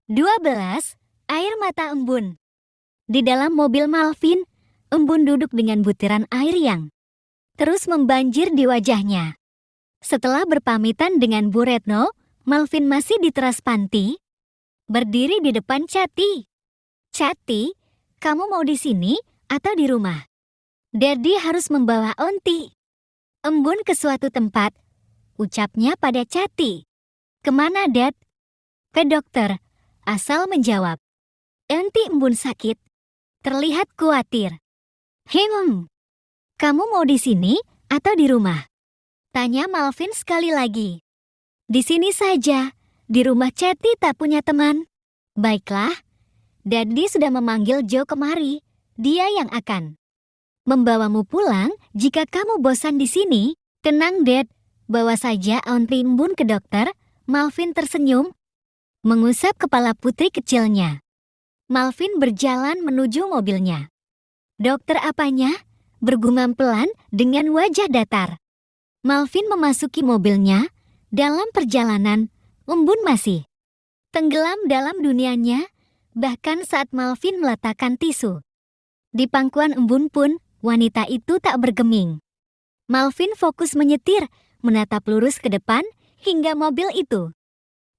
12. Air mata embun. Di dalam mobil Malvin, embun duduk dengan butiran air yang terus membanjir di wajahnya. Setelah berpamitan dengan Bu Retno, Malvin masih di teras panti, berdiri di depan Cati. Cati, kamu mau di sini atau di rumah? Daddy harus membawa Onti embun ke suatu tempat, ucapnya pada Cati. Kemana, Dad? Ke dokter, Asal menjawab. Onti embun sakit, terlihat khawatir. Kamu mau di sini atau di rumah? Tanya Malvin sekali lagi. Di sini saja, di rumah Cati tak punya teman. Baiklah, Daddy sudah memanggil Joe kemari. Dia yang akan membawamu pulang jika kamu bosan di sini. Tenang, Dad, bawa saja Onti embun ke dokter. Malvin tersenyum, mengusap kepala putri kecilnya. Malvin berjalan menuju mobilnya. Dokter apanya? Bergumam pelan dengan wajah datar. Malvin memasuki mobilnya. Dalam perjalanan, embun masih tenggelam dalam dunianya, bahkan saat Malvin meletakkan tisu di pangkuan embun pun, wanita itu tak bergeming. Malvin fokus menyetir, menatap lurus ke depan, hingga mobil itu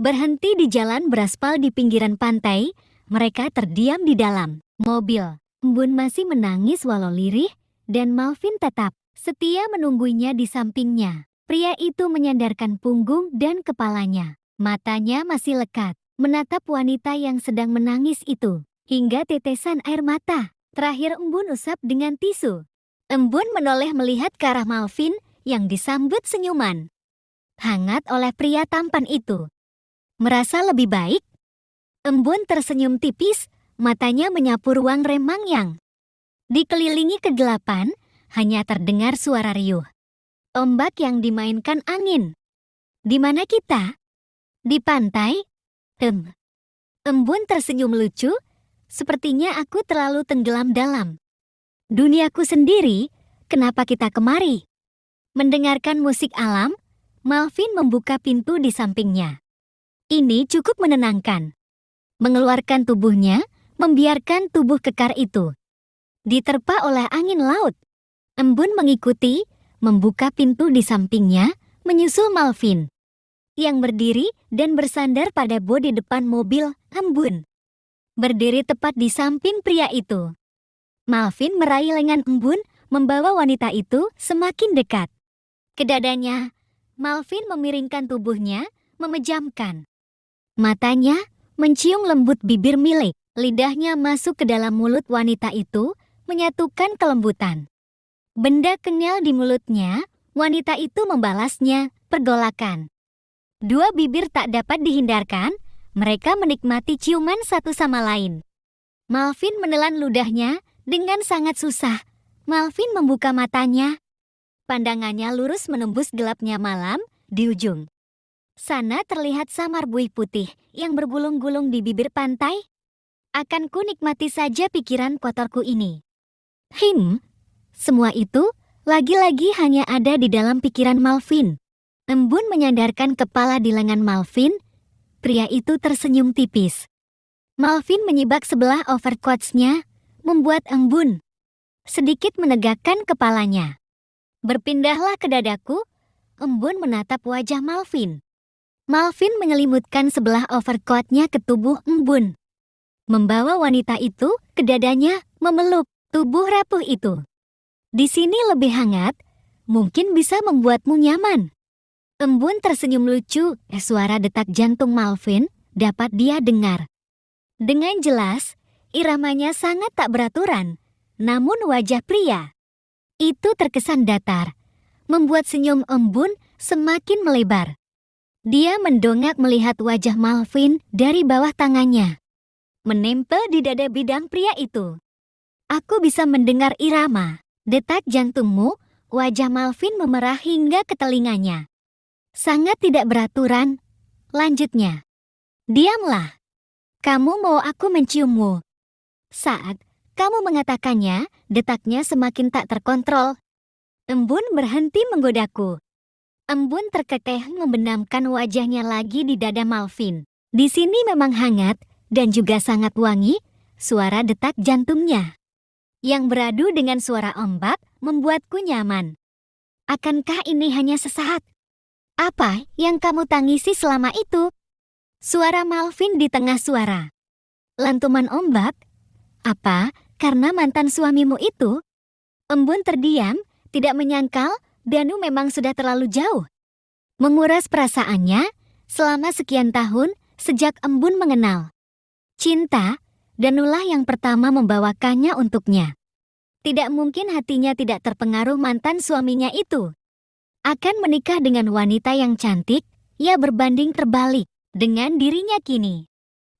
berhenti di jalan beraspal di pinggiran pantai. Mereka terdiam di dalam mobil. Embun masih menangis walau lirih, dan Malvin tetap setia menunggunya di sampingnya. Pria itu menyandarkan punggung dan kepalanya. Matanya masih lekat, menatap wanita yang sedang menangis itu, hingga tetesan air mata terakhir embun usap dengan tisu. Embun menoleh melihat ke arah Malvin yang disambut senyuman hangat oleh pria tampan itu. Merasa lebih baik? Embun tersenyum tipis, matanya menyapu ruang remang yang dikelilingi kegelapan, hanya terdengar suara riuh ombak yang dimainkan angin. Di mana kita? Di pantai? Embun tersenyum lucu, sepertinya aku terlalu tenggelam dalam duniaku sendiri. Kenapa kita kemari? Mendengarkan musik alam, Malvin membuka pintu di sampingnya. Ini cukup menenangkan. Mengeluarkan tubuhnya, membiarkan tubuh kekar itu diterpa oleh angin laut. Embun mengikuti, membuka pintu di sampingnya, menyusul Malvin yang berdiri dan bersandar pada bodi depan mobil. Embun berdiri tepat di samping pria itu. Malvin meraih lengan embun, membawa wanita itu semakin dekat ke dadanya. Malvin memiringkan tubuhnya, memejamkan matanya, mencium lembut bibir milik. Lidahnya masuk ke dalam mulut wanita itu, menyatukan kelembutan. Benda kenyal di mulutnya, wanita itu membalasnya, pergolakan. Dua bibir tak dapat dihindarkan, mereka menikmati ciuman satu sama lain. Malvin menelan ludahnya dengan sangat susah. Malvin membuka matanya. Pandangannya lurus menembus gelapnya malam. Di ujung sana terlihat samar buih putih yang bergulung-gulung di bibir pantai. Akan ku nikmati saja pikiran kotorku ini. Semua itu lagi-lagi hanya ada di dalam pikiran Malvin. Embun menyandarkan kepala di lengan Malvin. Pria itu tersenyum tipis. Malvin menyibak sebelah overcoats-nya, membuat embun sedikit menegakkan kepalanya. Berpindahlah ke dadaku. Embun menatap wajah Malvin. Malvin menyelimutkan sebelah overcoat-nya ke tubuh embun, membawa wanita itu ke dadanya, memeluk tubuh rapuh itu. Di sini lebih hangat, mungkin bisa membuatmu nyaman. Embun tersenyum lucu, suara detak jantung Malvin dapat dia dengar dengan jelas. Iramanya sangat tak beraturan, namun wajah pria itu terkesan datar, membuat senyum embun semakin melebar. Dia mendongak melihat wajah Malvin dari bawah tangannya, menempel di dada bidang pria itu. Aku bisa mendengar irama detak jantungmu. Wajah Malvin memerah hingga ke telinganya. Sangat tidak beraturan. Lanjutnya, diamlah. Kamu mau aku menciummu? Saat kamu mengatakannya, detaknya semakin tak terkontrol. Embun berhenti menggodaku. Embun terkekeh membenamkan wajahnya lagi di dada Malvin. Di sini memang hangat, dan juga sangat wangi suara detak jantungnya. Yang beradu dengan suara ombak membuatku nyaman. Akankah ini hanya sesaat? Apa yang kamu tangisi selama itu? Suara Malvin di tengah suara. Lantuman ombak? Apa, karena mantan suamimu itu? Embun terdiam, tidak menyangkal Danu memang sudah terlalu jauh. Menguras perasaannya selama sekian tahun sejak Embun mengenal cinta, Danulah yang pertama membawakannya untuknya. Tidak mungkin hatinya tidak terpengaruh mantan suaminya itu. Akan menikah dengan wanita yang cantik, ia berbanding terbalik dengan dirinya kini.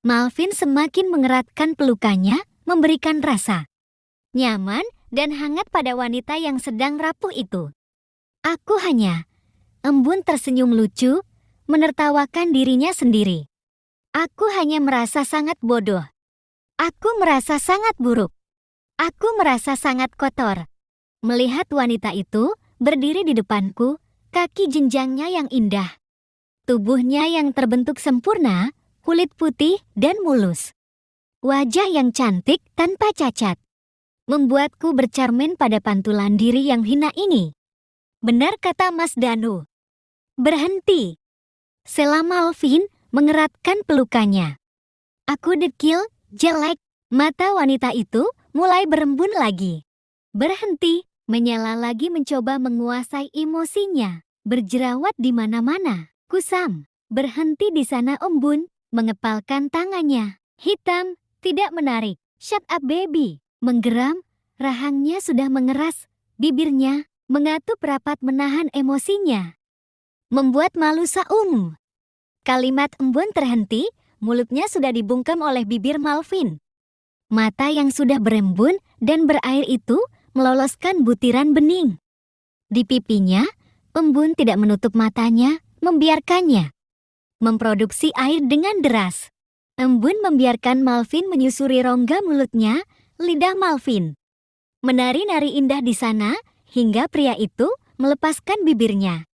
Malvin semakin mengeratkan pelukannya, memberikan rasa nyaman dan hangat pada wanita yang sedang rapuh itu. Aku hanya, Embun tersenyum lucu, menertawakan dirinya sendiri. Aku hanya merasa sangat bodoh. Aku merasa sangat buruk. Aku merasa sangat kotor. Melihat wanita itu berdiri di depanku, kaki jenjangnya yang indah. Tubuhnya yang terbentuk sempurna, kulit putih dan mulus. Wajah yang cantik tanpa cacat. Membuatku bercermin pada pantulan diri yang hina ini. Benar kata Mas Danu. Berhenti. Sela Malvin mengeratkan pelukannya. Aku dekil, jelek. Mata wanita itu mulai berembun lagi. Berhenti, menyala lagi mencoba menguasai emosinya. Berjerawat di mana-mana. Kusam. Berhenti di sana Embun, mengepalkan tangannya. Hitam, tidak menarik. Shut up baby. Menggeram, rahangnya sudah mengeras, bibirnya mengatup rapat menahan emosinya. Membuat malu Saum. Kalimat Embun terhenti, mulutnya sudah dibungkam oleh bibir Malvin. Mata yang sudah berembun dan berair itu meloloskan butiran bening. Di pipinya, Embun tidak menutup matanya, membiarkannya memproduksi air dengan deras. Embun membiarkan Malvin menyusuri rongga mulutnya, lidah Malvin menari-nari indah di sana hingga pria itu melepaskan bibirnya.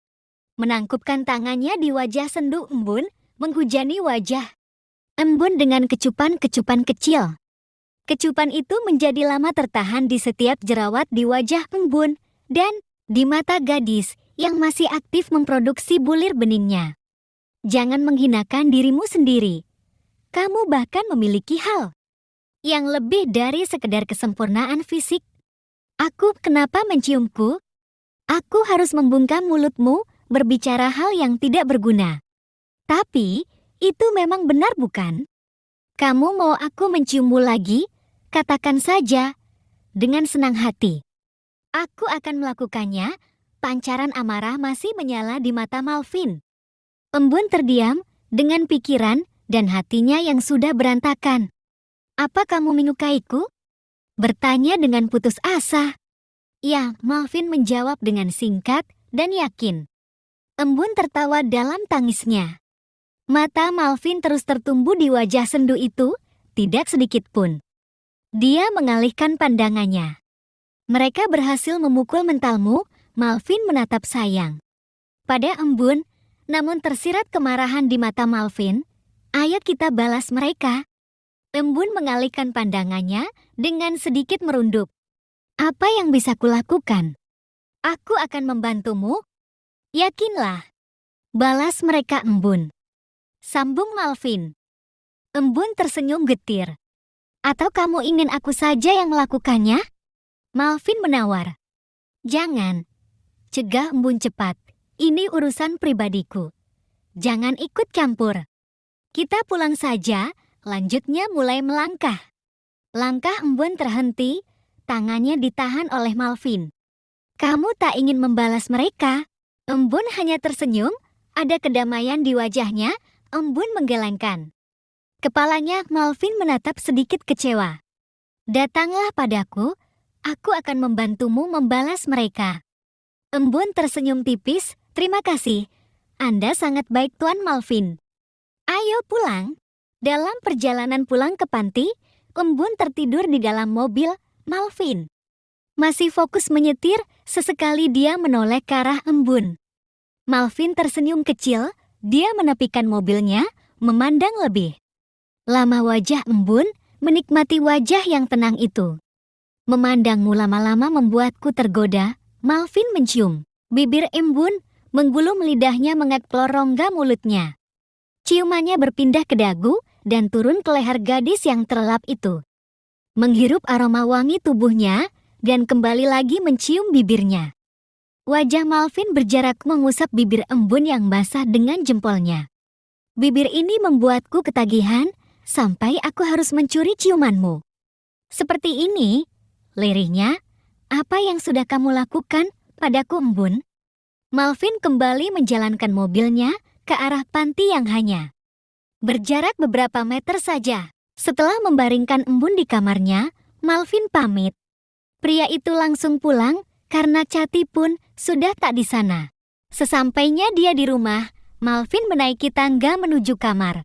Menangkupkan tangannya di wajah sendu Embun, menghujani wajah Embun dengan kecupan-kecupan kecil. Kecupan itu menjadi lama tertahan di setiap jerawat di wajah Embun dan di mata gadis yang masih aktif memproduksi bulir beningnya. Jangan menghinakan dirimu sendiri. Kamu bahkan memiliki hal yang lebih dari sekedar kesempurnaan fisik. Aku kenapa menciumku? Aku harus membungkam mulutmu berbicara hal yang tidak berguna. Tapi, itu memang benar bukan? Kamu mau aku menciummu lagi? Katakan saja, dengan senang hati. Aku akan melakukannya. Pancaran amarah masih menyala di mata Malvin. Embun terdiam dengan pikiran dan hatinya yang sudah berantakan. Apa kamu menyukaiku? Bertanya dengan putus asa. Ya, Malvin menjawab dengan singkat dan yakin. Embun tertawa dalam tangisnya. Mata Malvin terus tertumbu di wajah sendu itu, tidak sedikit pun. Dia mengalihkan pandangannya. Mereka berhasil memukul mentalmu, Malvin menatap sayang pada Embun, namun tersirat kemarahan di mata Malvin. Ayo kita balas mereka. Embun mengalihkan pandangannya dengan sedikit merunduk. Apa yang bisa kulakukan? Aku akan membantumu. Yakinlah. Balas mereka Embun. Sambung Malvin. Embun tersenyum getir. Atau kamu ingin aku saja yang melakukannya? Malvin menawar. Jangan. Cegah Embun cepat. Ini urusan pribadiku. Jangan ikut campur. Kita pulang saja. Lanjutnya mulai melangkah. Langkah Embun terhenti, tangannya ditahan oleh Malvin. Kamu tak ingin membalas mereka? Embun hanya tersenyum, ada kedamaian di wajahnya, Embun menggelengkan kepalanya. Malvin menatap sedikit kecewa. Datanglah padaku, aku akan membantumu membalas mereka. Embun tersenyum tipis, terima kasih. Anda sangat baik Tuan Malvin. Ayo pulang. Dalam perjalanan pulang ke panti, Embun tertidur di dalam mobil Malvin. Masih fokus menyetir, sesekali dia menoleh ke arah Embun. Malvin tersenyum kecil, dia menepikan mobilnya, memandang lebih Lama wajah embun, menikmati wajah yang tenang itu. Memandangmu lama-lama membuatku tergoda. Malvin mencium bibir embun, menggulung lidahnya mengeksplor rongga mulutnya. Ciumannya berpindah ke dagu dan turun ke leher gadis yang terlelap itu. Menghirup aroma wangi tubuhnya dan kembali lagi mencium bibirnya. Wajah Malvin berjarak mengusap bibir embun yang basah dengan jempolnya. Bibir ini membuatku ketagihan sampai aku harus mencuri ciumanmu. Seperti ini, lirihnya, apa yang sudah kamu lakukan padaku embun? Malvin kembali menjalankan mobilnya ke arah panti yang hanya berjarak beberapa meter saja. Setelah membaringkan embun di kamarnya, Malvin pamit. Pria itu langsung pulang karena Cathy pun sudah tak di sana. Sesampainya dia di rumah, Malvin menaiki tangga menuju kamar.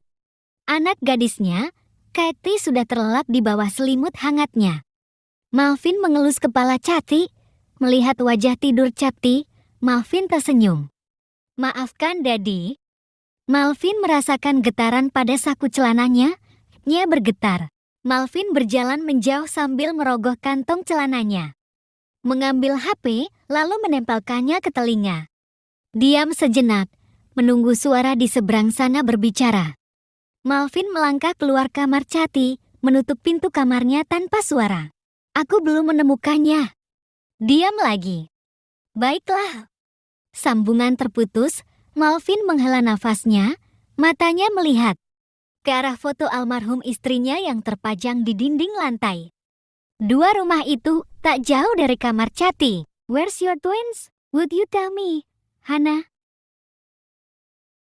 Anak gadisnya, Cathy, sudah terlelap di bawah selimut hangatnya. Malvin mengelus kepala Cathy. Melihat wajah tidur Cathy, Malvin tersenyum. Maafkan, Daddy. Malvin merasakan getaran pada saku celananya. Nya bergetar. Malvin berjalan menjauh sambil merogoh kantong celananya. Mengambil HP, lalu menempelkannya ke telinga. Diam sejenak, menunggu suara di seberang sana berbicara. Malvin melangkah keluar kamar Cathy, menutup pintu kamarnya tanpa suara. Aku belum menemukannya. Diam lagi. Baiklah. Sambungan terputus, Malvin menghela nafasnya, matanya melihat ke arah foto almarhum istrinya yang terpajang di dinding lantai. Dua rumah itu tak jauh dari kamar Cathy. Where's your twins? Would you tell me, Hannah?